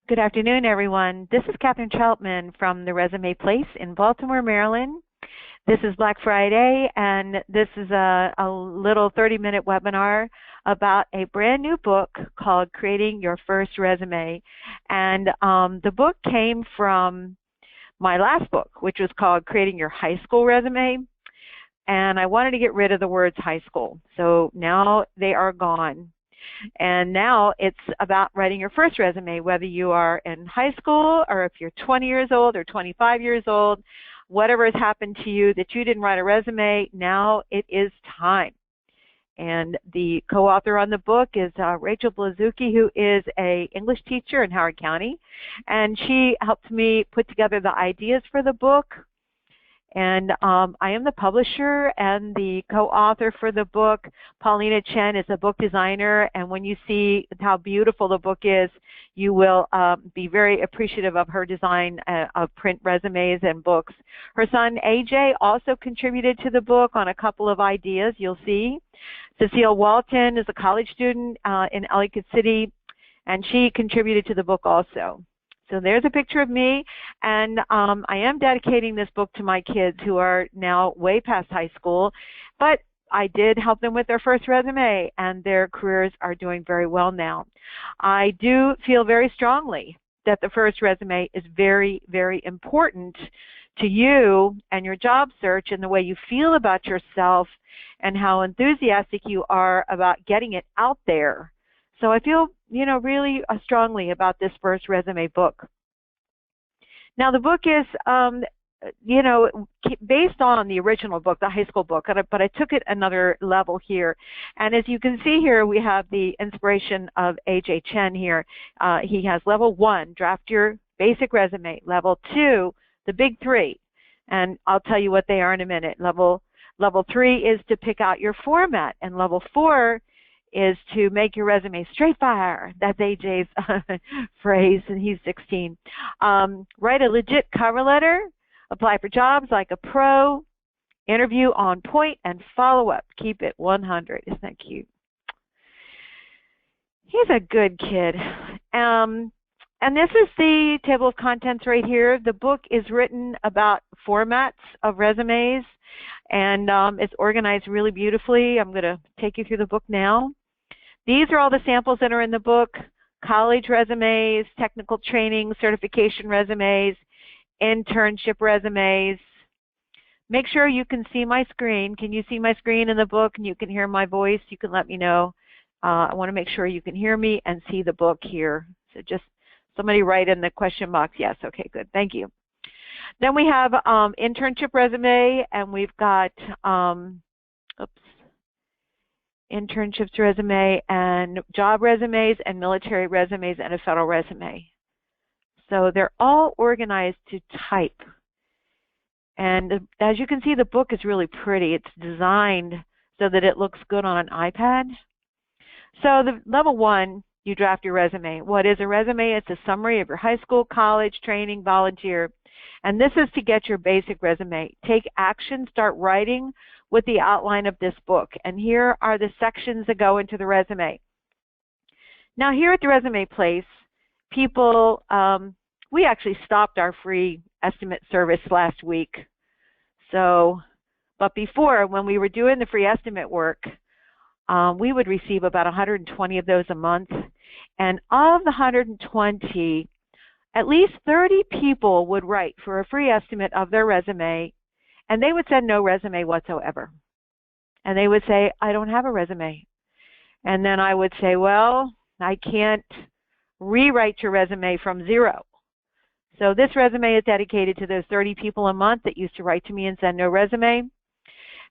Good afternoon, everyone. This is Catherine Cheltman from the Resume Place in Baltimore, Maryland. This is Black Friday, and this is a little 30-minute webinar about a brand new book called Creating Your First Resume. And the book came from my last book, which was called Creating Your High School Resume. And I wanted to get rid of the words high school. So now they are gone. And now it's about writing your first resume, whether you are in high school or if you're 20 years old or 25 years old, whatever has happened to you that you didn't write a resume, now it is time. And the co-author on the book is Rachel Blazuki, who is an English teacher in Howard County. And she helped me put together the ideas for the book. And I am the publisher and the co-author for the book. Paulina Chen is a book designer, and when you see how beautiful the book is, you will be very appreciative of her design of print resumes and books. Her son AJ also contributed to the book on a couple of ideas, you'll see. Cecile Walton is a college student in Ellicott City, and she contributed to the book also. So there's a picture of me, and I am dedicating this book to my kids who are now way past high school, but I did help them with their first resume, and their careers are doing very well now. I do feel very strongly that the first resume is very, very important to you and your job search and the way you feel about yourself and how enthusiastic you are about getting it out there. So I feel, really strongly about this first resume book. Now the book is, based on the original book, the high school book, but I took it another level here. And as you can see here, we have the inspiration of AJ Chen here. He has level 1, draft your basic resume. Level 2, the big 3. And I'll tell you what they are in a minute. Level 3 is to pick out your format. And level 4 is to make your resume straight fire. That's AJ's phrase, and he's 16. Write a legit cover letter, apply for jobs like a pro, interview on point, and follow up. Keep it 100. Isn't that cute? He's a good kid. And this is the table of contents right here. The book is written about formats of resumes, and it's organized really beautifully. I'm going to take you through the book now. These are all the samples that are in the book: college resumes, technical training, certification resumes, internship resumes. Make sure you can see my screen. Can you see my screen in the book and you can hear my voice? You can let me know. I want to make sure you can hear me and see the book here. So just somebody write in the question box. Yes, okay, good. Thank you. Then we have internship resume, and we've got internships resume and job resumes and military resumes and a federal resume. So they're all organized to type. And as you can see, the book is really pretty. It's designed so that it looks good on an iPad. So the level 1, you draft your resume. What is a resume? It's a summary of your high school, college, training, volunteer. And this is to get your basic resume. Take action, start writing with the outline of this book. And here are the sections that go into the resume. Now here at the Resume Place, people, we actually stopped our free estimate service last week. But before, when we were doing the free estimate work, we would receive about 120 of those a month. And of the 120, at least 30 people would write for a free estimate of their resume, and they would send no resume whatsoever. And they would say, I don't have a resume. And then I would say, well, I can't rewrite your resume from zero. So this resume is dedicated to those 30 people a month that used to write to me and send no resume,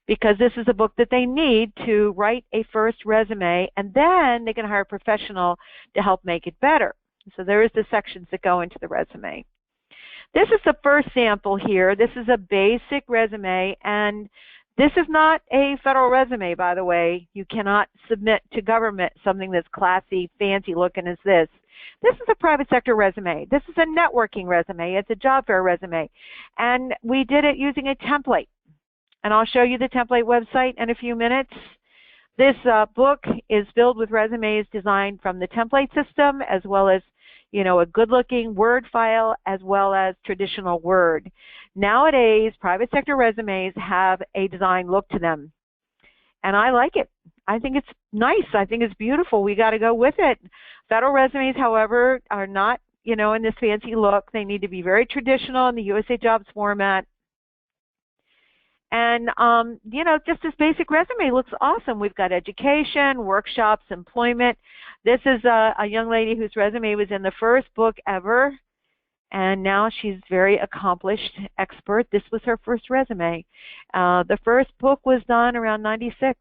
because this is a book that they need to write a first resume, and then they can hire a professional to help make it better. So there is the sections that go into the resume. This is the first sample here. This is a basic resume, and this is not a federal resume, by the way. You cannot submit to government something that's classy, fancy looking as this. This is a private sector resume. This is a networking resume. It's a job fair resume. And we did it using a template. And I'll show you the template website in a few minutes. This book is filled with resumes designed from the template system, as well as a good-looking Word file as well as traditional Word. Nowadays, private sector resumes have a design look to them, and I like it. I think it's nice. I think it's beautiful. We got to go with it. Federal resumes, however, are not, in this fancy look. They need to be very traditional in the USA Jobs format. And, just this basic resume looks awesome. We've got education, workshops, employment. This is a young lady whose resume was in the first book ever, and now she's very accomplished expert. This was her first resume. The first book was done around 96,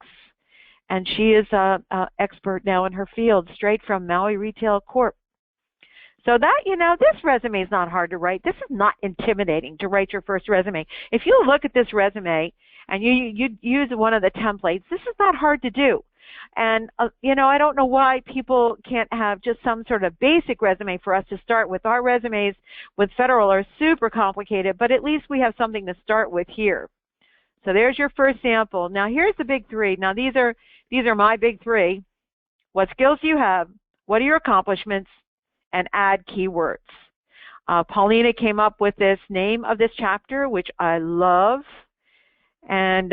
and she is an expert now in her field, straight from Maui Retail Corp. So that, this resume is not hard to write. This is not intimidating to write your first resume. If you look at this resume and you use one of the templates, this is not hard to do. And, I don't know why people can't have just some sort of basic resume for us to start with. Our resumes with federal are super complicated, but at least we have something to start with here. So there's your first sample. Now here's the big three. Now these are my big three. What skills do you have? What are your accomplishments? And add keywords. Paulina came up with this name of this chapter, which I love. And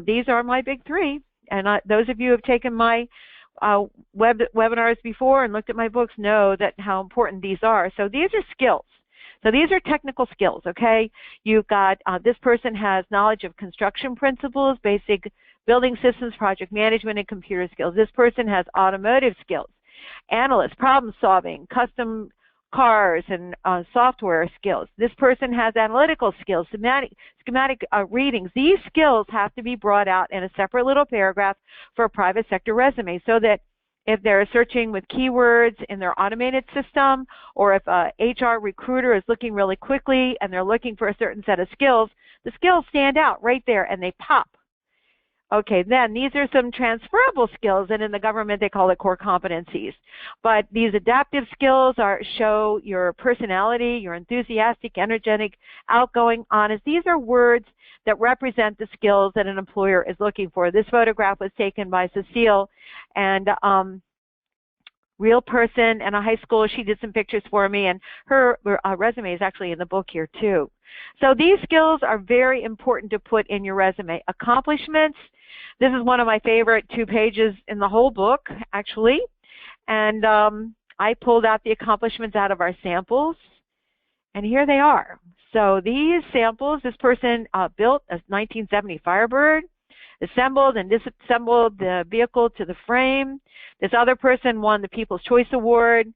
these are my big three. And those of you who have taken my webinars before and looked at my books know that how important these are. So these are skills. So these are technical skills, okay? You've got this person has knowledge of construction principles, basic building systems, project management, and computer skills. This person has automotive skills. Analyst, problem solving, custom cars and software skills. This person has analytical skills, schematic readings. These skills have to be brought out in a separate little paragraph for a private sector resume so that if they're searching with keywords in their automated system, or if a HR recruiter is looking really quickly and they're looking for a certain set of skills, the skills stand out right there and they pop. Okay, then these are some transferable skills, and in the government they call it core competencies. But these adaptive skills show your personality, you're enthusiastic, energetic, outgoing, honest. These are words that represent the skills that an employer is looking for. This photograph was taken by Cecile, and real person and a high school. She did some pictures for me, and her resume is actually in the book here too. So these skills are very important to put in your resume. Accomplishments. This is one of my favorite 2 pages in the whole book, actually. And I pulled out the accomplishments out of our samples, and here they are. So these samples, this person built a 1970 Firebird, assembled and disassembled the vehicle to the frame. This other person won the People's Choice Award.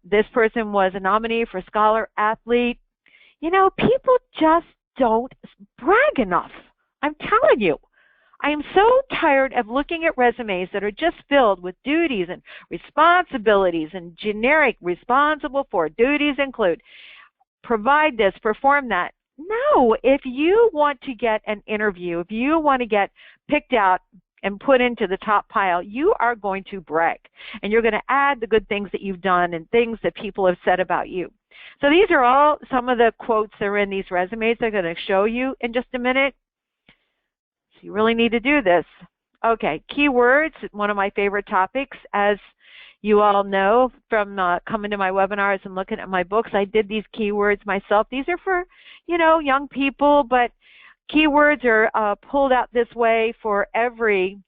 This person was a nominee for Scholar Athlete. People just don't brag enough. I'm telling you. I am so tired of looking at resumes that are just filled with duties and responsibilities and generic responsible for. Duties include provide this, perform that. No, if you want to get an interview, if you want to get picked out and put into the top pile, you are going to brag. And you're going to add the good things that you've done and things that people have said about you. So these are all some of the quotes that are in these resumes. They're going to show you in just a minute. So you really need to do this. Okay, keywords, one of my favorite topics. As you all know from coming to my webinars and looking at my books, I did these keywords myself. These are for, young people, but keywords are pulled out this way for every,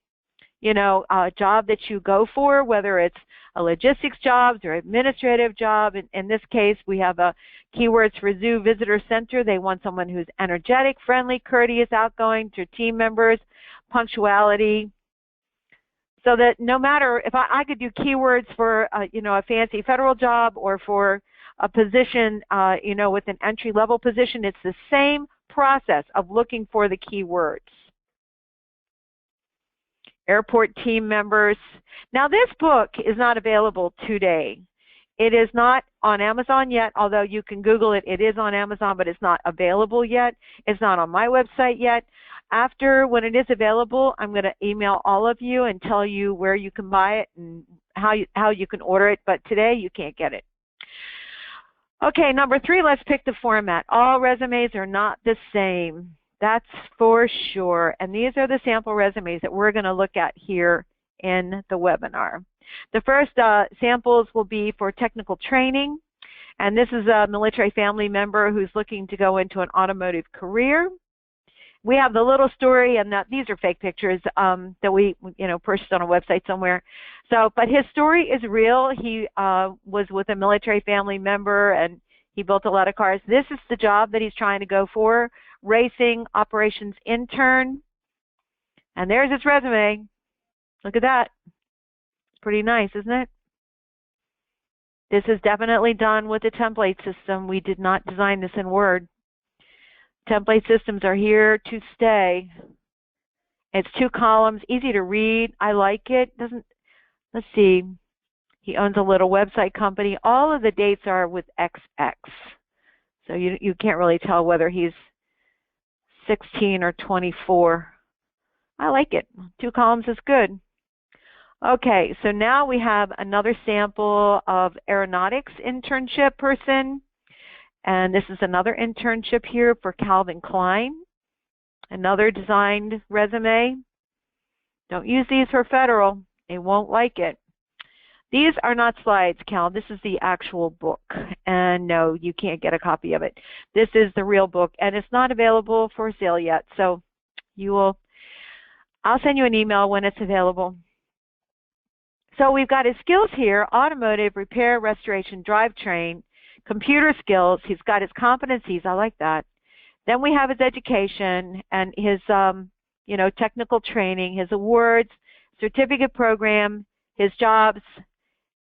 job that you go for, whether it's a logistics job or administrative job. In this case, we have keywords for Zoo Visitor Center. They want someone who's energetic, friendly, courteous, outgoing to team members, punctuality. So that no matter if I could do keywords for, a fancy federal job or for a position, with an entry-level position, it's the same process of looking for the keywords. Airport team members. Now this book is not available today. It is not on Amazon yet, although you can Google it. It is on Amazon, but it's not available yet. It's not on my website yet. When it is available, I'm going to email all of you and tell you where you can buy it and how you can order it, but today you can't get it. Okay, number 3, let's pick the format. All resumes are not the same. That's for sure. And these are the sample resumes that we're going to look at here in the webinar. The first samples will be for technical training, and this is a military family member who's looking to go into an automotive career. We have the little story, and these are fake pictures that we, purchased on a website somewhere. So, but his story is real. He was with a military family member, and he built a lot of cars. This is the job that he's trying to go for, racing operations intern. And there's his resume. Look at that. It's pretty nice, isn't it? This is definitely done with a template system. We did not design this in Word. Template systems are here to stay. It's 2 columns, easy to read. I like it. Let's see. He owns a little website company. All of the dates are with XX. So you can't really tell whether he's 16 or 24. I like it. 2 columns is good. Okay, so now we have another sample of aeronautics internship person. And this is another internship here for Calvin Klein. Another designed resume. Don't use these for federal. They won't like it. These are not slides, Cal. This is the actual book. And no, you can't get a copy of it. This is the real book, and it's not available for sale yet. So I'll send you an email when it's available. So we've got his skills here: automotive, repair, restoration, drivetrain, computer skills. He's got his competencies. I like that. Then we have his education and his, technical training, his awards, certificate program, his jobs,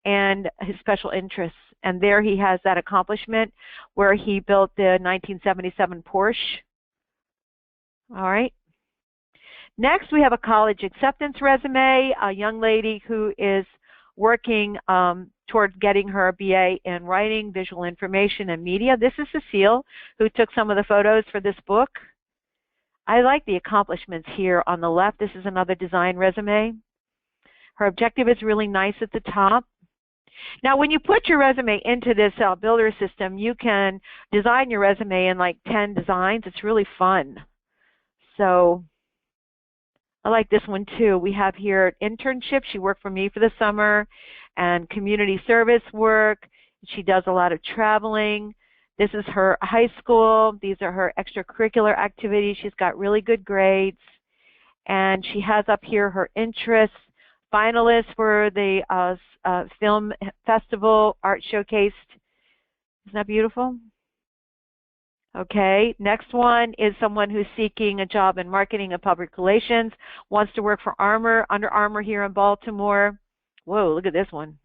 and his special interests. And there he has that accomplishment where he built the 1977 Porsche. All right. Next, we have a college acceptance resume, a young lady who is working toward getting her BA in writing, visual information, and media. This is Cecile, who took some of the photos for this book. I like the accomplishments here on the left. This is another design resume. Her objective is really nice at the top. Now, when you put your resume into this builder system, you can design your resume in like 10 designs. It's really fun. So I like this one too. We have here internship. She worked for me for the summer, and community service work. She does a lot of traveling. This is her high school. These are her extracurricular activities. She's got really good grades. And she has up here her interests, finalists for the film festival, art showcased. Isn't that beautiful? Okay, next one is someone who's seeking a job in marketing and public relations, wants to work for Under Armour here in Baltimore. Whoa, look at this one.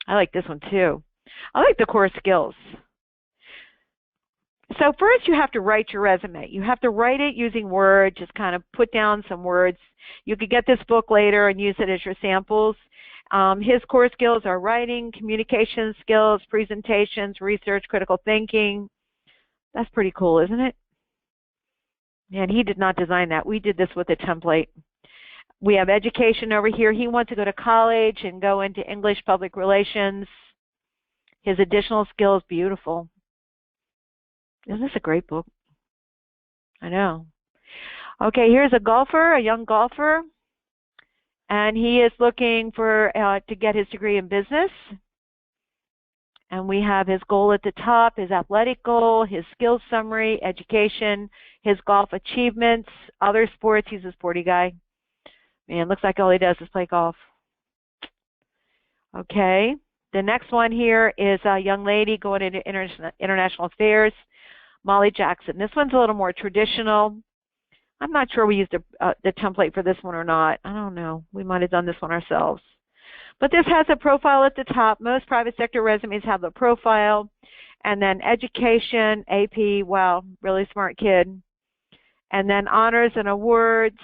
I like this one too. I like the core skills. So first you have to write your resume. You have to write it using Word, just kind of put down some words. You could get this book later and use it as your samples. His core skills are writing, communication skills, presentations, research, critical thinking. That's pretty cool, isn't it? And he did not design that. We did this with a template. We have education over here. He wants to go to college and go into English public relations. His additional skills, beautiful. Isn't this a great book? I know. Okay, here's a golfer, a young golfer. And he is looking for to get his degree in business. And we have his goal at the top, his athletic goal, his skills summary, education, his golf achievements, other sports. He's a sporty guy. Man, looks like all he does is play golf. Okay. The next one here is a young lady going into international affairs, Molly Jackson. This one's a little more traditional. I'm not sure we used the template for this one or not. I don't know. We might have done this one ourselves. But this has a profile at the top. Most private sector resumes have the profile. And then education, AP, wow, really smart kid. And then honors and awards.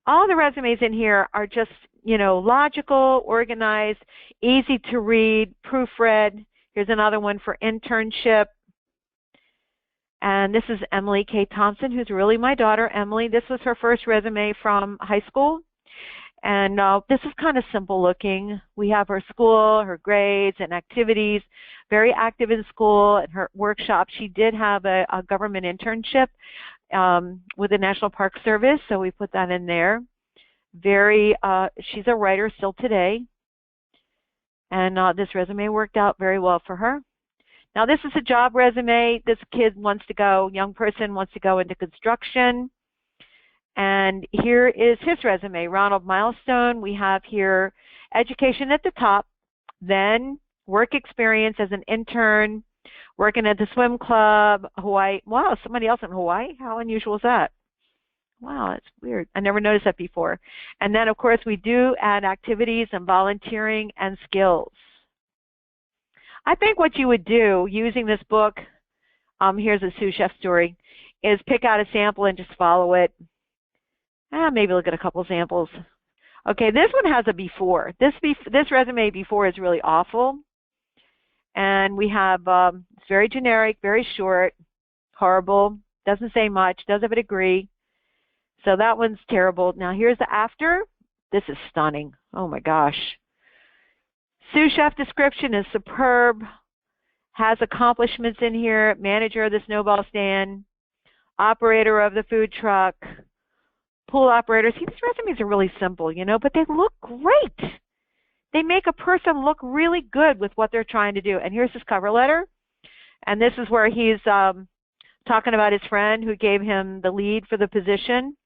All the resumes in here are just, logical, organized, easy to read, proofread. Here's another one for internship. And this is Emily K. Thompson, who's really my daughter, Emily. This was her first resume from high school. And this is kind of simple looking. We have her school, her grades and activities, very active in school and her workshop. She did have a government internship with the National Park Service, so we put that in there. She's a writer still today, and this resume worked out very well for her. Now this is a job resume. This young person wants to go into construction. And here is his resume, Ronald Milestone. We have here education at the top, then work experience as an intern, working at the swim club, Hawaii. Wow, somebody else in Hawaii? How unusual is that? Wow, that's weird. I never noticed that before. And then, of course, we do add activities and volunteering and skills. I think what you would do using this book, here's a sous chef story, is pick out a sample and just follow it. Maybe look at a couple samples. Okay, this one has a before. This resume before is really awful. And we have, it's very generic, very short, horrible, doesn't say much, does have a degree. So that one's terrible. Now here's the after. This is stunning. Oh my gosh. Sous chef description is superb. Has accomplishments in here. Manager of the snowball stand. Operator of the food truck. Pool operator. See, these resumes are really simple, but they look great. They make a person look really good with what they're trying to do. And here's his cover letter. And this is where he's talking about his friend who gave him the lead for the position.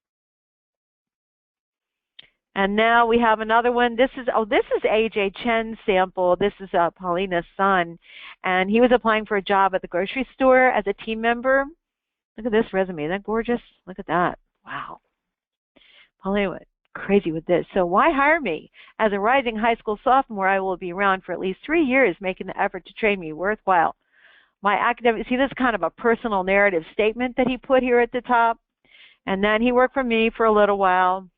And now we have another one. This is A.J. Chen's sample. This is Paulina's son. And he was applying for a job at the grocery store as a team member. Look at this resume. Isn't that gorgeous? Look at that. Wow. Paulina went crazy with this. So why hire me? As a rising high school sophomore, I will be around for at least 3 years, making the effort to train me worthwhile. My academic, see, this is kind of a personal narrative statement that he put here at the top. And then he worked for me for a little while.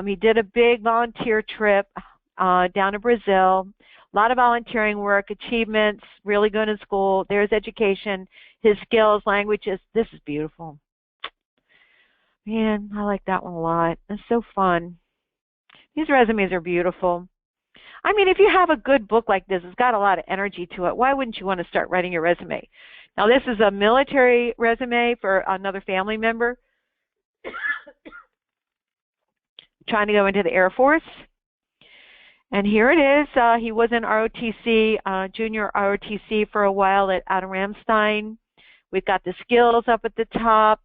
He did a big volunteer trip down to Brazil. A lot of volunteering work, achievements, really good in school. There's education, his skills, languages. This is beautiful. Man, I like that one a lot. It's so fun. These resumes are beautiful. I mean, if you have a good book like this, it's got a lot of energy to it, why wouldn't you want to start writing your resume? Now, this is a military resume for another family member trying to go into the Air Force. And here it is. He was in ROTC, junior ROTC for a while at Ramstein. We've got the skills up at the top.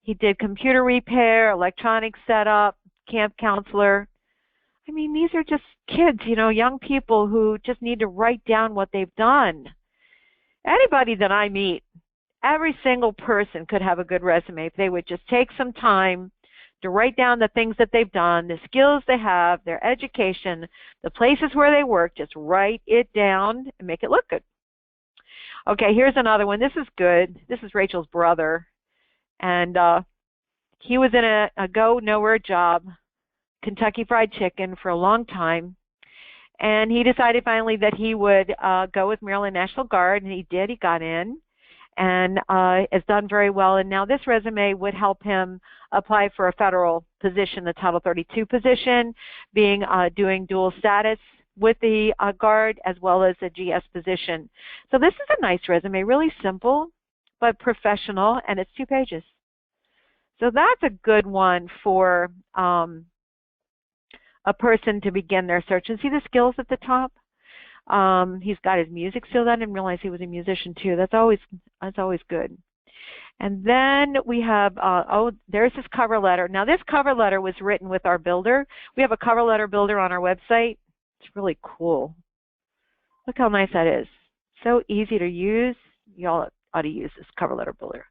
He did computer repair, electronic setup, camp counselor. I mean, these are just kids, young people who just need to write down what they've done. Anybody that I meet, every single person could have a good resume if they would just take some time to write down the things that they've done, the skills they have, their education, the places where they work. Just write it down and make it look good. Okay, here's another one. This is good. This is Rachel's brother. And he was in a go-nowhere job, Kentucky Fried Chicken, for a long time. And he decided finally that he would go with Maryland National Guard, and he did. He got in and has done very well. And now this resume would help him apply for a federal position, the Title 32 position, doing dual status with the Guard as well as a GS position. So this is a nice resume, really simple but professional, and it's 2 pages. So that's a good one for a person to begin their search. And see the skills at the top? He's got his music still. I didn't realize he was a musician too. That's always good. And then we have, there's his cover letter. Now this cover letter was written with our builder. We have a cover letter builder on our website. It's really cool. Look how nice that is. So easy to use. Y'all ought to use this cover letter builder.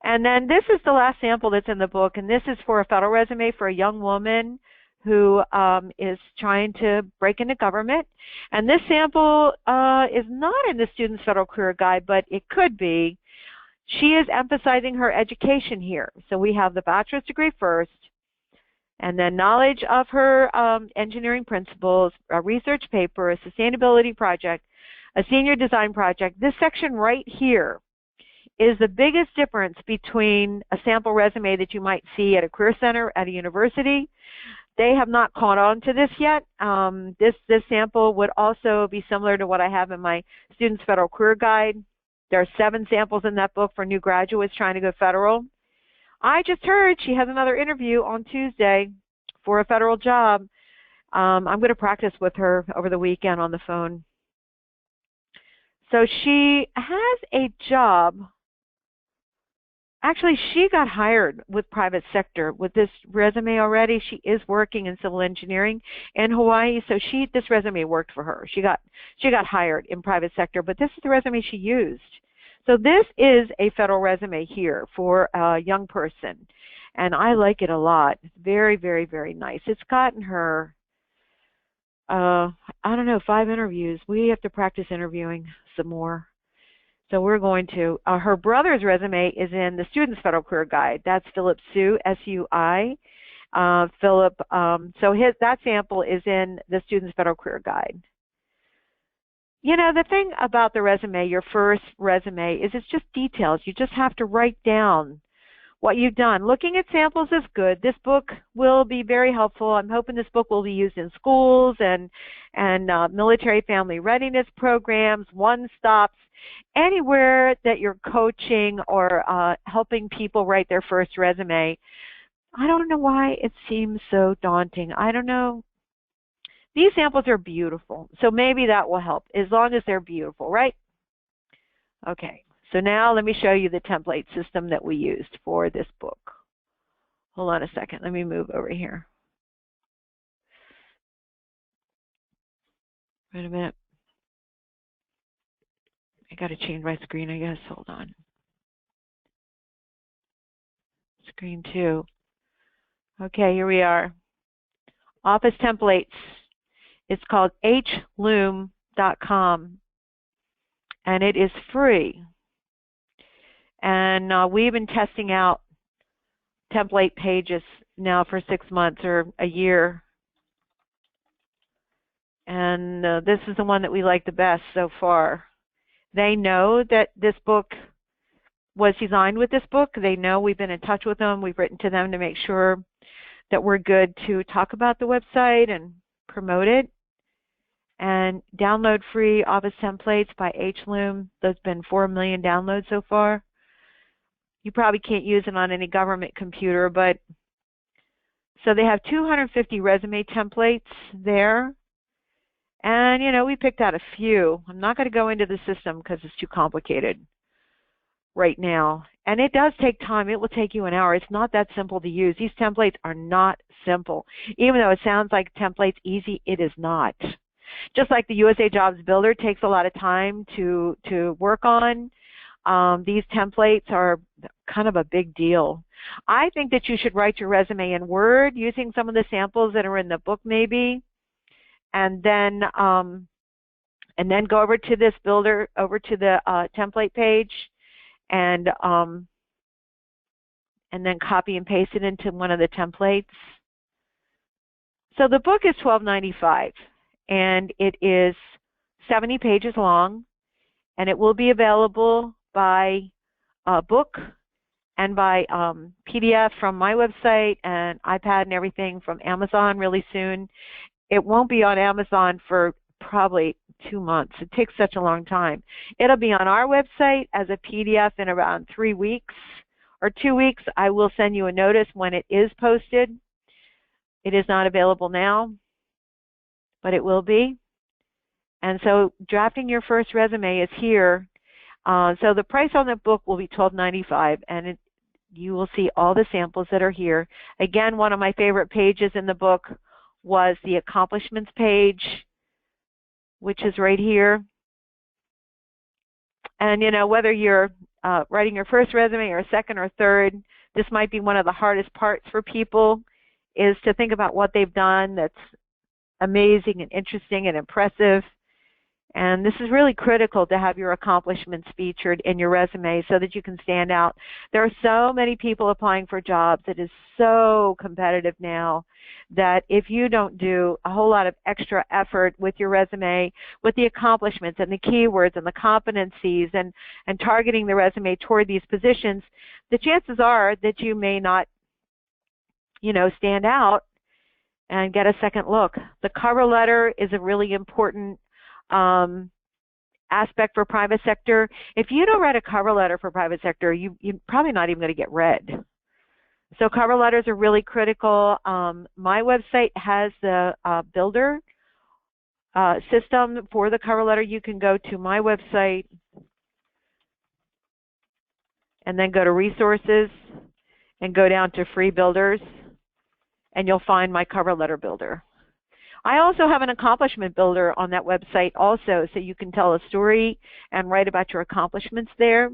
And then this is the last sample that's in the book, and this is for a federal resume for a young woman who is trying to break into government. And this sample is not in the Student's Federal Career Guide, but it could be. She is emphasizing her education here. So we have the bachelor's degree first, and then knowledge of her engineering principles, a research paper, a sustainability project, a senior design project. This section right here is the biggest difference between a sample resume that you might see at a career center at a university. They have not caught on to this yet. This sample would also be similar to what I have in my Student's Federal Career Guide. There are 7 samples in that book for new graduates trying to go federal. I just heard she has another interview on Tuesday for a federal job. I'm going to practice with her over the weekend on the phone. So she has a job. Actually, she got hired with private sector with this resume already. She is working in civil engineering in Hawaii, so this resume worked for her. She got hired in private sector, but this is the resume she used. So this is a federal resume here for a young person, and I like it a lot. It's very, very, very nice. It's gotten her, I don't know, 5 interviews. We have to practice interviewing some more. So we're going to, her brother's resume is in the Student's Federal Career Guide. That's Philip Sui, S-U-I. Philip, so that sample is in the Student's Federal Career Guide. You know, the thing about the resume, your first resume, is it's just details. You just have to write down what you've done. Looking at samples is good. This book will be very helpful. I'm hoping this book will be used in schools and military family readiness programs, one-stops, anywhere that you're coaching or helping people write their first resume. I don't know why it seems so daunting. I don't know. These samples are beautiful, so maybe that will help, as long as they're beautiful, right? Okay, so now let me show you the template system that we used for this book. Hold on a second. Let me move over here. Wait a minute. I got to change my screen, I guess. Hold on. Screen 2. Okay, here we are. Office templates. It's called hloom.com, and it is free. And we've been testing out template pages now for 6 months or a year. And this is the one that we like the best so far. They know that this book was designed with this book. They know we've been in touch with them. We've written to them to make sure that we're good to talk about the website and promote it. And download free office templates by hloom. There's been 4 million downloads so far. You probably can't use it on any government computer, but so they have 250 resume templates there. And, you know, we picked out a few. I'm not going to go into the system because it's too complicated right now. And it does take time. It will take you an hour. It's not that simple to use. These templates are not simple. Even though it sounds like templates easy, it is not. Just like the USA Jobs Builder takes a lot of time to work on, these templates are kind of a big deal. I think that you should write your resume in Word using some of the samples that are in the book maybe, and then go over to this builder, over to the template page, and then copy and paste it into one of the templates. So the book is $12.95. And it is 70 pages long, and it will be available by book and by PDF from my website and iPad and everything from Amazon really soon. It won't be on Amazon for probably 2 months. It takes such a long time. It'll be on our website as a PDF in around 3 weeks or 2 weeks. I will send you a notice when it is posted. It is not available now, but it will be. And so drafting your first resume is here. So the price on the book will be $12.95, and you will see all the samples that are here. Again, one of my favorite pages in the book was the accomplishments page, which is right here. And, you know, whether you're writing your first resume or second or third, this might be one of the hardest parts for people, is to think about what they've done that's amazing and interesting and impressive. And this is really critical to have your accomplishments featured in your resume so that you can stand out. There are so many people applying for jobs. It is so competitive now that if you don't do a whole lot of extra effort with your resume, with the accomplishments and the keywords and the competencies and targeting the resume toward these positions, the chances are that you may not, you know, stand out and get a second look. The cover letter is a really important aspect for private sector. If you don't write a cover letter for private sector, you're probably not even going to get read. So cover letters are really critical. My website has the builder system for the cover letter. You can go to my website and then go to resources and go down to free builders, and you'll find my cover letter builder. I also have an accomplishment builder on that website also, so you can tell a story and write about your accomplishments there.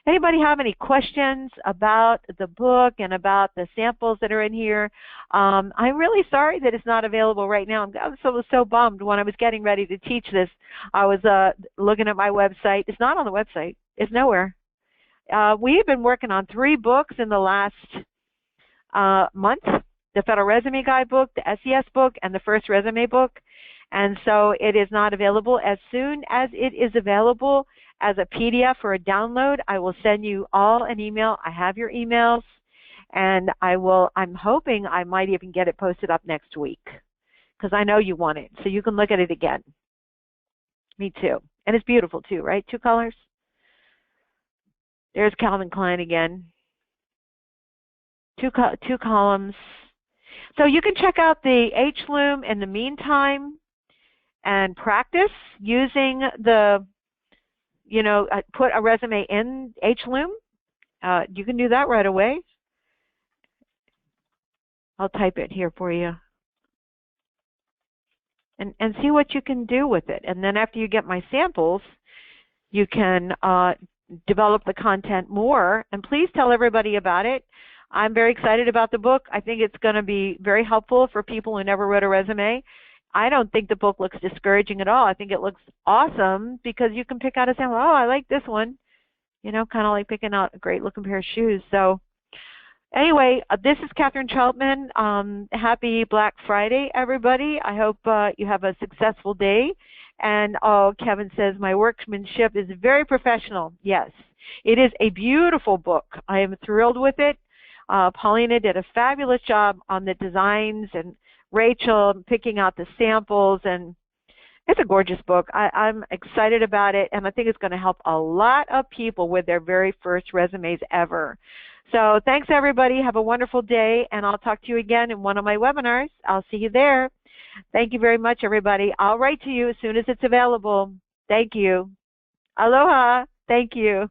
Anybody have any questions about the book and about the samples that are in here? I'm really sorry that it's not available right now. I was so bummed when I was getting ready to teach this. I was looking at my website. It's not on the website. It's nowhere. We've been working on 3 books in the last month. The Federal Resume Guide book, the SES book, and the First Resume book. And so it is not available. As soon as it is available as a PDF or a download, I will send you all an email. I have your emails, and I'm hoping I might even get it posted up next week because I know you want it, so you can look at it again. Me too. And it's beautiful too, right? 2 colors. There's Calvin Klein again. 2 columns. So you can check out the H-Loom in the meantime and practice using the, put a resume in H-Loom. You can do that right away. I'll type it here for you. And see what you can do with it. And then after you get my samples, you can develop the content more. And please tell everybody about it. I'm very excited about the book. I think it's going to be very helpful for people who never wrote a resume. I don't think the book looks discouraging at all. I think it looks awesome because you can pick out a sample. Oh, I like this one. Kind of like picking out a great looking pair of shoes. So anyway, this is Catherine Cheltman. Happy Black Friday, everybody. I hope you have a successful day. And Kevin says, my workmanship is very professional. Yes, it is a beautiful book. I am thrilled with it. Paulina did a fabulous job on the designs, and Rachel picking out the samples, and it's a gorgeous book. I'm excited about it, and I think it's going to help a lot of people with their very first resumes ever. So thanks, everybody. Have a wonderful day, and I'll talk to you again in one of my webinars. I'll see you there. Thank you very much, everybody. I'll write to you as soon as it's available. Thank you. Aloha. Thank you.